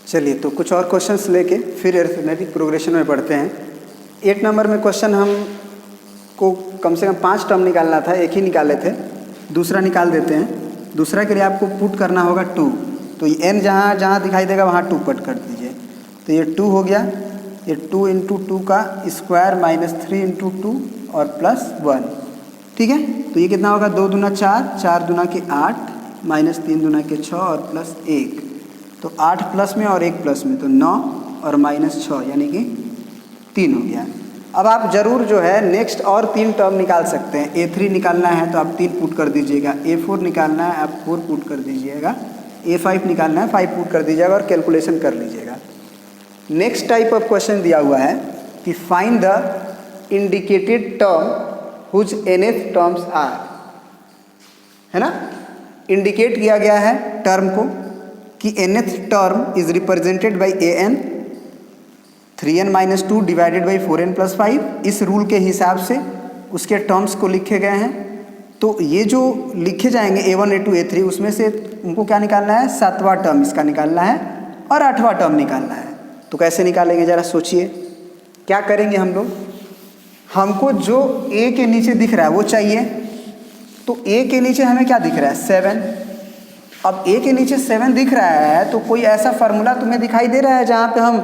चलिए तो कुछ और क्वेश्चंस लेके फिर अरिथमेटिक प्रोग्रेशन में पढ़ते हैं। 8 नंबर में क्वेश्चन हम को कम से कम 5 टर्म निकालना था, एक ही निकाले थे, दूसरा निकाल देते हैं। दूसरा के लिए आपको पुट करना होगा 2, तो ये n जहाँ जहाँ दिखाई देगा वहाँ 2 पुट कर दीजिए। तो ये 2 हो गया, ये 2 × 2 का स्क्वायर माइनस 3 × 2 और प्लस 1, ठीक है। तो ये कितना होगा, 2 दूना 4, 4 दूना के 8, माइनस 3 दूना के 6 और प्लस 1, तो 8 प्लस में और 1 प्लस में तो 9 और माइनस 6 यानी कि 3 हो गया। अब आप ज़रूर जो है नेक्स्ट और 3 टर्म निकाल सकते हैं। A3 निकालना है तो आप 3 पुट कर दीजिएगा, A4 निकालना है आप 4 पुट कर दीजिएगा, A5 निकालना है 5 पुट कर दीजिएगा और कैलकुलेशन कर लीजिएगा। नेक्स्ट टाइप ऑफ क्वेश्चन दिया हुआ है कि find the indicated term whose nth terms are, है ना। इंडिकेट किया गया है टर्म को कि nth term is represented by an 3n - 2 divided by 4n + 5। इस रूल के हिसाब से उसके टर्म्स को लिखे गए हैं। तो ये जो लिखे जाएंगे A1 A2 A3, उसमें से उनको क्या निकालना है, 7वां टर्म इसका निकालना है और 8वां टर्म निकालना है। तो कैसे निकालेंगे ज़रा सोचिए। क्या करेंगे हम लोग, हमको जो A के नीचे दिख रहा है वो चाहिए। तो A के नीचे हमें क्या दिख रहा है, 7। अब A के नीचे 7 दिख रहा है तो कोई ऐसा फार्मूला तुम्हें दिखाई दे रहा है जहाँ पे हम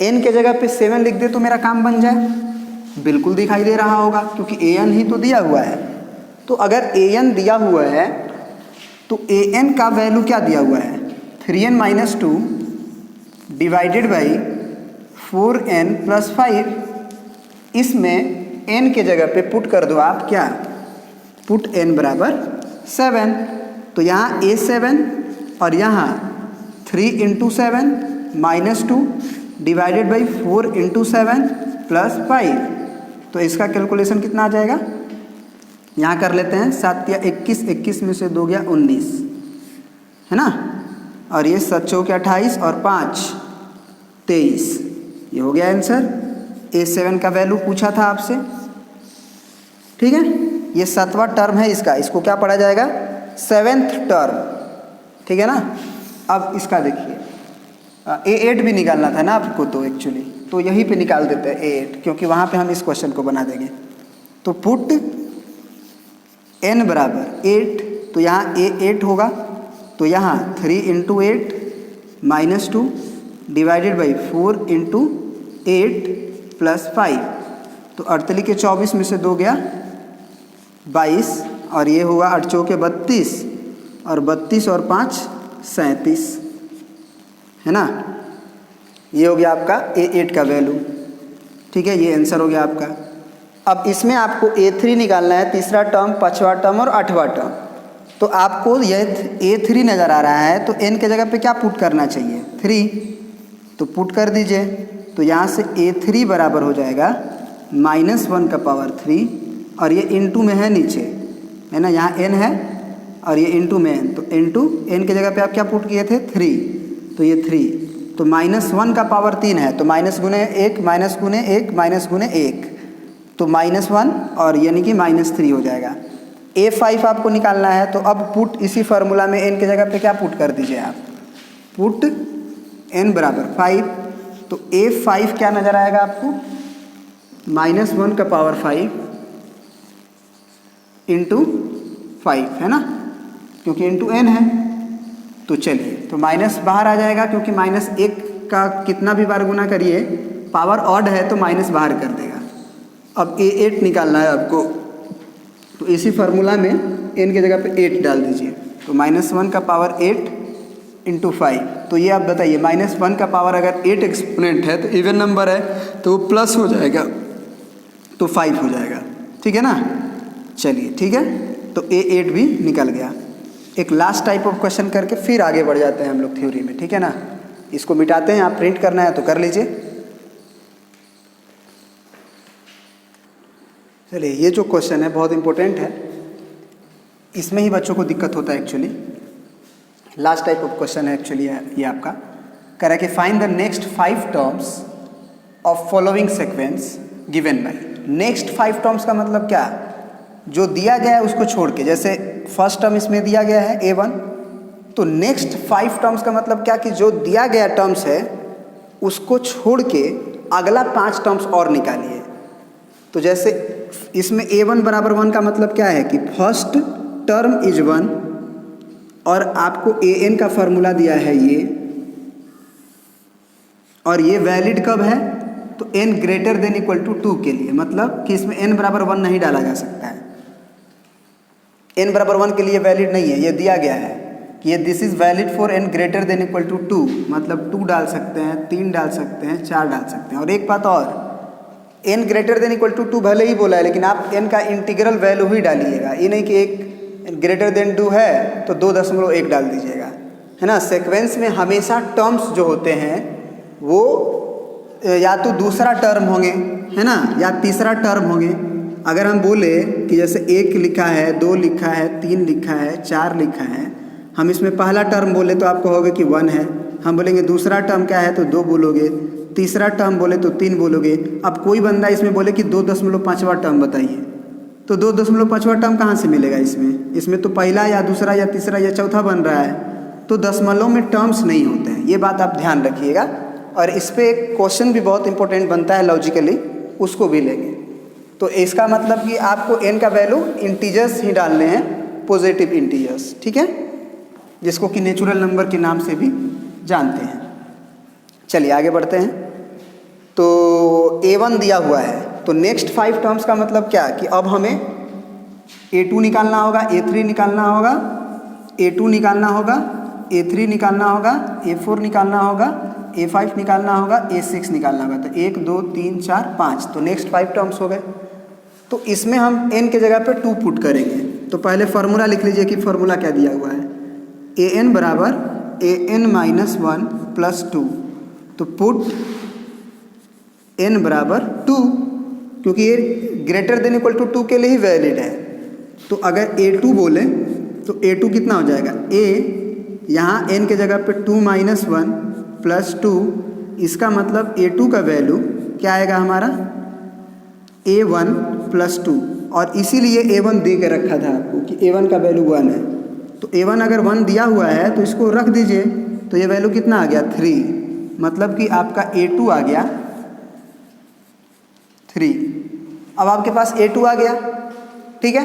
n के जगह पे 7 लिख दे तो मेरा काम बन जाए। बिल्कुल दिखाई दे रहा होगा क्योंकि an ही तो दिया हुआ है। तो अगर an दिया हुआ है तो an का वैल्यू क्या दिया हुआ है, 3n - 2 डिवाइडेड बाई 4n + 5। इसमें n के जगह पे पुट कर दो आप क्या, पुट n बराबर 7। तो यहाँ A7 और यहाँ 3 × 7 - 2 डिवाइडेड बाई 4 × 7 + 5। तो इसका कैलकुलेशन कितना आ जाएगा, यहाँ कर लेते हैं। 7 या 21, 21 में से 2 गया 19, है ना। और ये 7 चौके 28 और 5 23, ये हो गया आंसर। A7 का वैल्यू पूछा था आपसे, ठीक है। ये 7वां टर्म है इसका, इसको क्या पढ़ा जाएगा, 7th टर्म, ठीक है ना। अब इसका देखिए A8 भी निकालना था ना आपको, तो एक्चुअली तो यहीं पे निकाल देते हैं A8, क्योंकि वहाँ पे हम इस क्वेश्चन को बना देंगे। तो पुट n बराबर 8, तो यहाँ A8 होगा, तो यहाँ 3 × 8 - 2 डिवाइडेड बाई 4 × 8 + 5। तो 48 के 24 में से 2 गया 22 और ये हुआ 8 चौके 32 और 32 और 5 37, है ना। ये हो गया आपका A8 का वैल्यू, ठीक है। ये आंसर हो गया आपका। अब इसमें आपको A3 निकालना है, तीसरा टर्म, 5वां टर्म और 8वां टर्म। तो आपको यह A3 नज़र आ रहा है तो n के जगह पे क्या पुट करना चाहिए, 3। तो पुट कर दीजिए। तो यहाँ से A3 बराबर हो जाएगा -1 का पावर 3 और ये इंटू में है नीचे, है ना, यहाँ n है और ये इंटू में n, तो इंटू n के जगह पे आप क्या पुट किए थे, 3। तो ये 3, तो -1 का पावर 3 है, तो माइनस गुने 1 माइनस गुने 1 माइनस गुने 1, तो -1 और यानी कि -3 हो जाएगा। A5 आपको निकालना है, तो अब पुट इसी फार्मूला में n के जगह पे क्या पुट कर दीजिए आप, पुट n बराबर 5। तो A5 क्या नज़र आएगा आपको, -1 का पावर 5 × 5, है ना, क्योंकि इंटू n है। तो चलिए, तो माइनस बाहर आ जाएगा क्योंकि -1 का कितना भी बार गुना करिए पावर ऑड है तो माइनस बाहर कर देगा। अब A8 निकालना है आपको, तो इसी फार्मूला में n के जगह पे 8 डाल दीजिए। तो -1 का पावर 8 × 5। तो ये आप बताइए, -1 का पावर अगर 8 एक्सपोनेंट है तो इवन नंबर है तो वो प्लस हो जाएगा, तो 5 हो जाएगा, ठीक है ना। चलिए ठीक है, तो A8 भी निकल गया। एक लास्ट टाइप ऑफ क्वेश्चन करके फिर आगे बढ़ जाते हैं हम लोग थ्योरी में, ठीक है ना। इसको मिटाते हैं, आप प्रिंट करना है तो कर लीजिए। चलिए, ये जो क्वेश्चन है बहुत इंपॉर्टेंट है, इसमें ही बच्चों को दिक्कत होता है actually. Last type of question है एक्चुअली ये आपका। कह रहा है कि find the next 5 terms of following sequence given by. Next 5 terms का मतलब क्या, जो दिया गया है उसको छोड़ के। जैसे फर्स्ट टर्म इसमें दिया गया है A1, तो नेक्स्ट 5 टर्म्स का मतलब क्या कि जो दिया गया टर्म्स है उसको छोड़ के अगला 5 टर्म्स और निकालिए। तो जैसे इसमें a1 बराबर 1 का मतलब क्या है कि फर्स्ट टर्म इज 1 और आपको an का फॉर्मूला दिया है ये, और ये वैलिड कब है तो n greater than equal to 2 के लिए, मतलब कि इसमें n बराबर 1 नहीं डाला जा सकता है। n बराबर 1 के लिए वैलिड नहीं है, ये दिया गया है कि ये this is valid for n greater than equal to 2, मतलब 2 डाल सकते हैं, 3 डाल सकते हैं, 4 डाल सकते हैं। और एक बात और, n greater than equal to 2 भले ही बोला है लेकिन आप n का इंटीग्रल वैल्यू ही डालिएगा, ये नहीं कि एक ग्रेटर देन 2 है तो 2.1 डाल दीजिएगा, है ना। सीक्वेंस में हमेशा टर्म्स जो होते हैं वो या तो दूसरा टर्म होंगे, है ना, या तीसरा टर्म होंगे। अगर हम बोले कि जैसे 1 लिखा है, 2 लिखा है, 3 लिखा है, 4 लिखा है, हम इसमें पहला टर्म बोले तो आपको होगा कि 1 है, हम बोलेंगे दूसरा टर्म क्या है तो 2 बोलोगे, तीसरा टर्म बोले तो 3 बोलोगे। अब कोई बंदा इसमें बोले कि 2.5वां टर्म बताइए, तो 2.5वां टर्म कहाँ से मिलेगा इसमें तो पहला या दूसरा या तीसरा या चौथा बन रहा है, तो दशमलव में टर्म्स नहीं होते हैं, ये बात आप ध्यान रखिएगा। और इस पर एक क्वेश्चन भी बहुत इंपॉर्टेंट बनता है लॉजिकली, उसको भी लेंगे। तो इसका मतलब कि आपको n का वैल्यू इंटीजर्स ही डालने हैं, पॉजिटिव इंटीजर्स, ठीक है, जिसको कि नेचुरल नंबर के नाम से भी जानते हैं। चलिए आगे बढ़ते हैं। तो a1 दिया हुआ है, तो नेक्स्ट 5 टर्म्स का मतलब क्या कि अब हमें a2 निकालना होगा, a3 निकालना होगा, a2 निकालना होगा, a3 निकालना होगा, a4 निकालना होगा, a5 निकालना होगा, a6 निकालना होगा। तो 1 2 3 4 5, तो नेक्स्ट 5 टर्म्स हो गए। तो इसमें हम n के जगह पे 2 पुट करेंगे। तो पहले फार्मूला लिख लीजिए कि फार्मूला क्या दिया हुआ है, an बराबर an माइनस 1 प्लस 2। तो पुट n बराबर 2, क्योंकि ये ग्रेटर देन इक्वल टू 2 के लिए ही वैलिड है। तो अगर a2 बोले तो a2 कितना हो जाएगा, a यहाँ n के जगह पे 2 माइनस 1 प्लस 2, इसका मतलब a2 का वैल्यू क्या आएगा हमारा a1 प्लस 2। और इसीलिए a1 दे के रखा था आपको कि a1 का वैल्यू 1 है। तो a1 अगर 1 दिया हुआ है तो इसको रख दीजिए, तो ये वैल्यू कितना आ गया 3, मतलब कि आपका a2 आ गया 3। अब आपके पास a2 आ गया, ठीक है।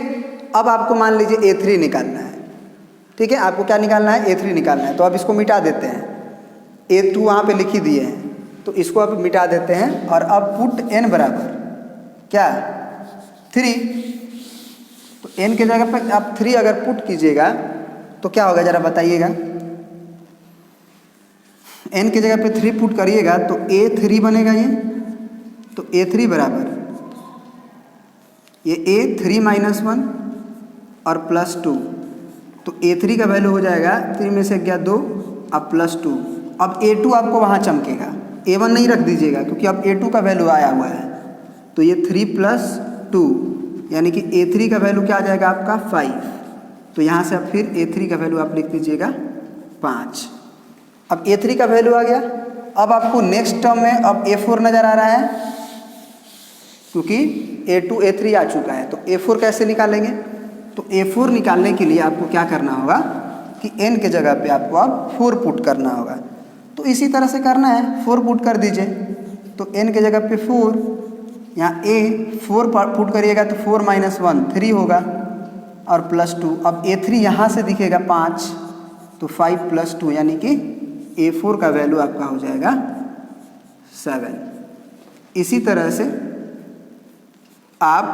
अब आपको मान लीजिए a3 निकालना है, ठीक है, आपको क्या निकालना है, a3 निकालना है। तो अब इसको मिटा देते हैं, a2 वहाँ पे लिख ही दिए हैं, तो इसको अब मिटा देते हैं। और अब पुट n बराबर क्या 3, तो n के जगह पर आप 3 अगर पुट कीजिएगा तो क्या होगा ज़रा बताइएगा। n की जगह पे 3 पुट करिएगा तो a3 बनेगा ये, तो a3 बराबर ये a3 माइनस 1 और प्लस 2, तो a3 का वैल्यू हो जाएगा 3 में से गया 2 अब प्लस 2। अब a2 आपको वहाँ चमकेगा, a1 नहीं रख दीजिएगा क्योंकि अब a2 का वैल्यू आया हुआ है। तो ये 3 प्लस 2 यानी कि a3 का वैल्यू क्या आ जाएगा आपका 5। तो यहाँ से अब फिर a3 का वैल्यू आप लिख दीजिएगा 5। अब a3 का वैल्यू आ गया। अब आपको नेक्स्ट टर्म में अब a4 नज़र आ रहा है क्योंकि a2 a3 आ चुका है। तो a4 कैसे निकालेंगे, तो a4 निकालने के लिए आपको क्या करना होगा कि n के जगह पे आपको अब 4 पुट करना होगा। तो इसी तरह से करना है, 4 पुट कर दीजिए। तो n के जगह पे 4, यहाँ a4 पुट करिएगा तो 4 माइनस 1 3 होगा और प्लस 2। अब a3 यहाँ से दिखेगा 5, तो 5 प्लस 2 यानी कि a4 का वैल्यू आपका हो जाएगा 7। इसी तरह से आप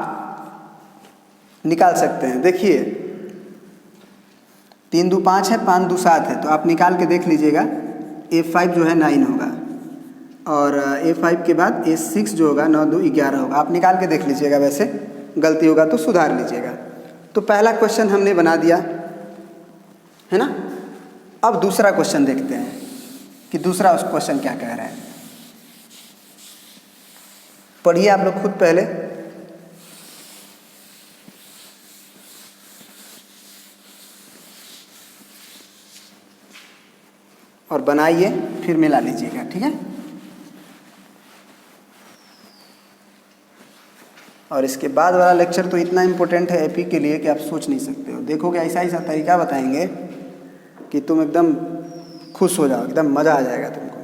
निकाल सकते हैं। देखिए 3 2 5 है, 5 2 7 है, तो आप निकाल के देख लीजिएगा। a5 जो है 9 होगा और a5 के बाद a6 जो होगा 9 2 11 होगा। आप निकाल के देख लीजिएगा, वैसे गलती होगा तो सुधार लीजिएगा। तो पहला क्वेश्चन हमने बना दिया है ना। अब दूसरा क्वेश्चन देखते हैं कि दूसरा उस क्वेश्चन क्या कह रहा है। पढ़िए आप लोग खुद पहले। और बनाइए फिर मिला लीजिएगा, ठीक है। और इसके बाद वाला लेक्चर तो इतना इम्पोर्टेंट है एपी के लिए कि आप सोच नहीं सकते हो। देखोगे ऐसा ऐसा तरीका बताएंगे कि तुम एकदम खुश हो जाओ, एकदम मज़ा आ जाएगा तुमको।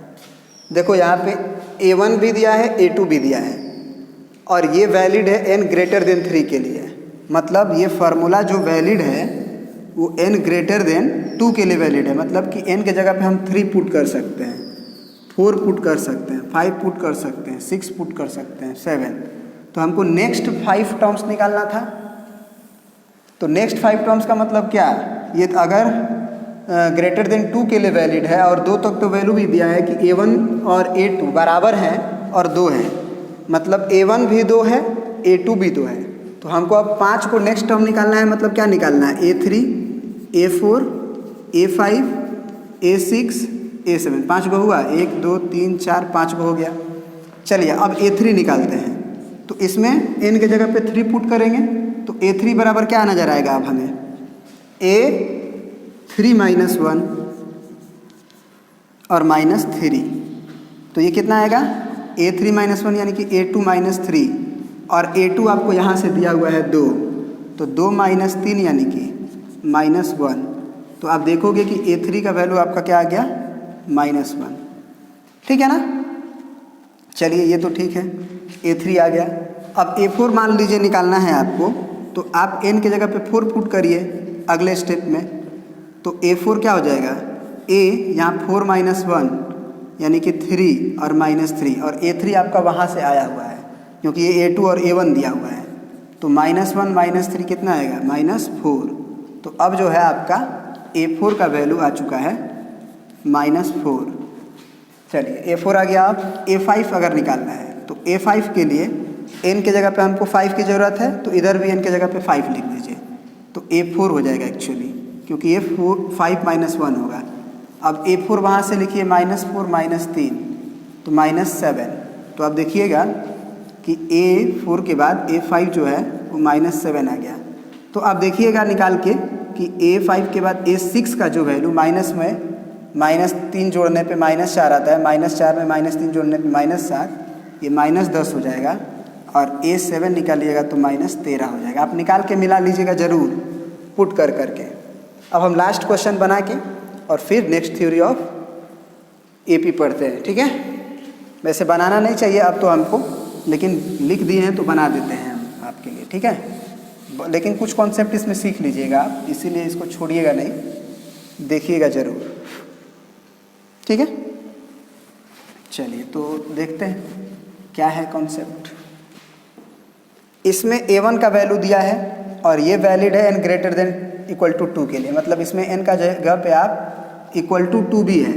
देखो यहाँ पे A1 भी दिया है, A2 भी दिया है, और ये वैलिड है n ग्रेटर देन 3 के लिए। मतलब ये फार्मूला जो वैलिड है वो n ग्रेटर देन 2 के लिए वैलिड है। मतलब कि n के जगह पे हम 3 पुट कर सकते हैं, 4 पुट कर सकते हैं, 5 पुट कर सकते हैं, 6 पुट कर सकते हैं, 7। तो हमको नेक्स्ट 5 टर्म्स निकालना था। तो नेक्स्ट 5 टर्म्स का मतलब क्या, ये अगर ग्रेटर देन 2 के लिए वैलिड है और 2 तक तो वैल्यू भी दिया है कि A1 और A2 बराबर हैं और 2 हैं, मतलब A1 भी 2 है, A2 भी 2 है। तो हमको अब 5 को नेक्स्ट टर्म निकालना है। मतलब क्या निकालना है, A3, A4, A5, A6, A7। 5 को हुआ, 1 2 3 4 5 को हो गया। चलिए अब A3 निकालते हैं। तो इसमें n के जगह पे 3 पुट करेंगे तो A3 बराबर क्या नज़र आएगा अब हमें, A3 माइनस 1 और माइनस 3। तो ये कितना आएगा, A3 माइनस 1 यानी कि A2 माइनस 3, और A2 आपको यहाँ से दिया हुआ है 2, तो 2 माइनस 3 यानी कि माइनस 1। तो आप देखोगे कि A3 का वैल्यू आपका क्या आ गया, माइनस 1। ठीक है ना। चलिए ये तो ठीक है, A3 आ गया। अब A4 मान लीजिए निकालना है आपको, तो आप n के जगह पे 4 पुट करिए अगले स्टेप में। तो A4 क्या हो जाएगा, A यहाँ 4 माइनस 1 यानी कि 3 और माइनस 3, और A3 आपका वहाँ से आया हुआ है क्योंकि ये A2 और A1 दिया हुआ है। तो माइनस 1 माइनस 3 कितना आएगा, माइनस 4। तो अब जो है आपका A4 का वैल्यू आ चुका है माइनस 4। चलिए A4 आ गया। अब A5 अगर निकालना है तो A5 के लिए n के जगह पे हमको 5 की ज़रूरत है, तो इधर भी n के जगह पे 5 लिख दीजिए। तो A4 हो जाएगा एक्चुअली, क्योंकि ये 5 माइनस 1 होगा। अब A4 वहाँ से लिखिए माइनस 4 माइनस 3 तो माइनस 7। तो आप देखिएगा कि A4 के बाद A5 जो है वो माइनस 7 आ गया। तो आप देखिएगा निकाल के कि A5 के बाद A6 का जो वैल्यू माइनस में माइनस 3 जोड़ने पे माइनस 4 आता है, माइनस 4 में माइनस 3 जोड़ने पे माइनस 7, ये माइनस 10 हो जाएगा। और A7 निकालिएगा तो माइनस 13 हो जाएगा। आप निकाल के मिला लीजिएगा ज़रूर पुट कर करके। अब हम लास्ट क्वेश्चन बना के और फिर नेक्स्ट थ्योरी ऑफ AP पढ़ते हैं। ठीक है, वैसे बनाना नहीं चाहिए अब तो हमको, लेकिन लिख दिए हैं तो बना देते हैं हम आपके लिए। ठीक है, लेकिन कुछ कॉन्सेप्ट इसमें सीख लीजिएगा आप, इसीलिए इसको छोड़िएगा नहीं, देखिएगा ज़रूर। ठीक है, चलिए तो देखते हैं क्या है कॉन्सेप्ट। इसमें A1 का वैल्यू दिया है और ये वैलिड है n greater than equal to 2 के लिए। मतलब इसमें n का जगह पे आप इक्वल टू 2 भी है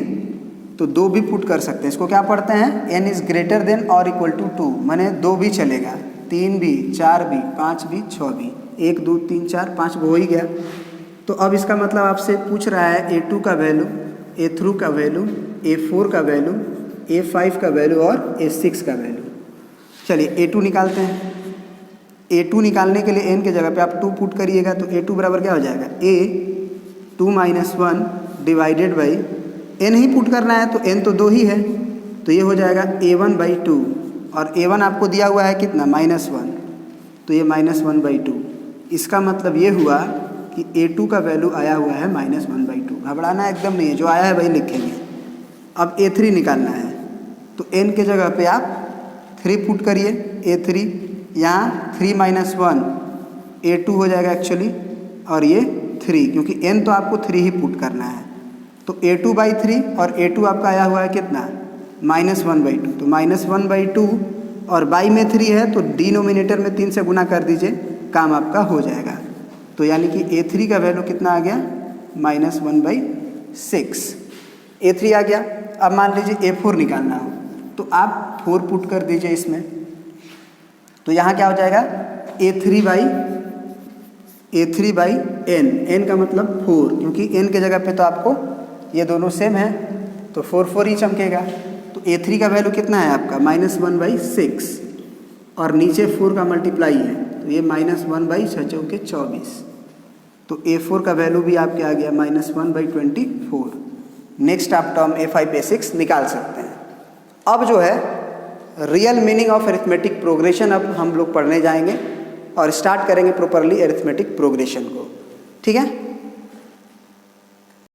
तो 2 भी पुट कर सकते हैं। इसको क्या पढ़ते हैं, n इज़ ग्रेटर देन और इक्वल टू 2, माने 2 भी चलेगा, 3 भी, 4 भी, 5 भी, 6 भी। 1 2 3 4 5 हो ही गया। तो अब इसका मतलब आपसे पूछ रहा है A2 का वैल्यू, A3 का वैल्यू, A4 का वैल्यू, A5 का वैल्यू और A6 का वैल्यू। चलिए A2 निकालते हैं। A2 निकालने के लिए n के जगह पे आप 2 पुट करिएगा तो A2 बराबर क्या हो जाएगा, A2 minus 1 divided by n he put करना है तो n तो 2 ही है, तो ये हो जाएगा A1 बाई 2, और A1 आपको दिया हुआ है कितना, माइनस 1, तो ये माइनस 1 बाई 2। इसका मतलब ये हुआ कि A2 का वैल्यू आया हुआ है माइनस 1 बाई 2। घबराना एकदम नहीं है, जो आया है वही लिखेंगे। अब A3 निकालना है तो n के जगह पे आप 3 पुट करिए। A3 यहाँ 3 माइनस 1 A2 हो जाएगा एक्चुअली, और ये 3, क्योंकि n तो आपको 3 ही पुट करना है। तो A2 बाई 3, और A2 आपका आया हुआ है कितना, माइनस 1 बाई 2, तो माइनस 1 बाई 2 और बाई में 3 है तो डिनोमिनेटर में 3 से गुना कर दीजिए, काम आपका हो जाएगा। तो यानी कि A3 का वैल्यू कितना आ गया, माइनस 1 बाई 6। A3 आ गया। अब मान लीजिए A4 निकालना हो तो आप 4 पुट कर दीजिए इसमें, तो यहाँ क्या हो जाएगा, A3 बाई n का मतलब 4, क्योंकि n के जगह पे तो आपको ये दोनों सेम है तो 4 4 ही चमकेगा। तो A3 का वैल्यू कितना है आपका, माइनस 1 बाई 6, और नीचे 4 का मल्टीप्लाई है तो ये माइनस 1 बाई 6 चौके 24। तो A4 का वैल्यू भी आपके आ गया माइनस 1 बाई 24। नेक्स्ट आप टर्म A5 A6 निकाल सकते हैं। अब जो है real meaning of arithmetic progression अब हम लोग पढ़ने जाएंगे और स्टार्ट करेंगे प्रॉपरली अरिथमेटिक प्रोग्रेशन को। ठीक है।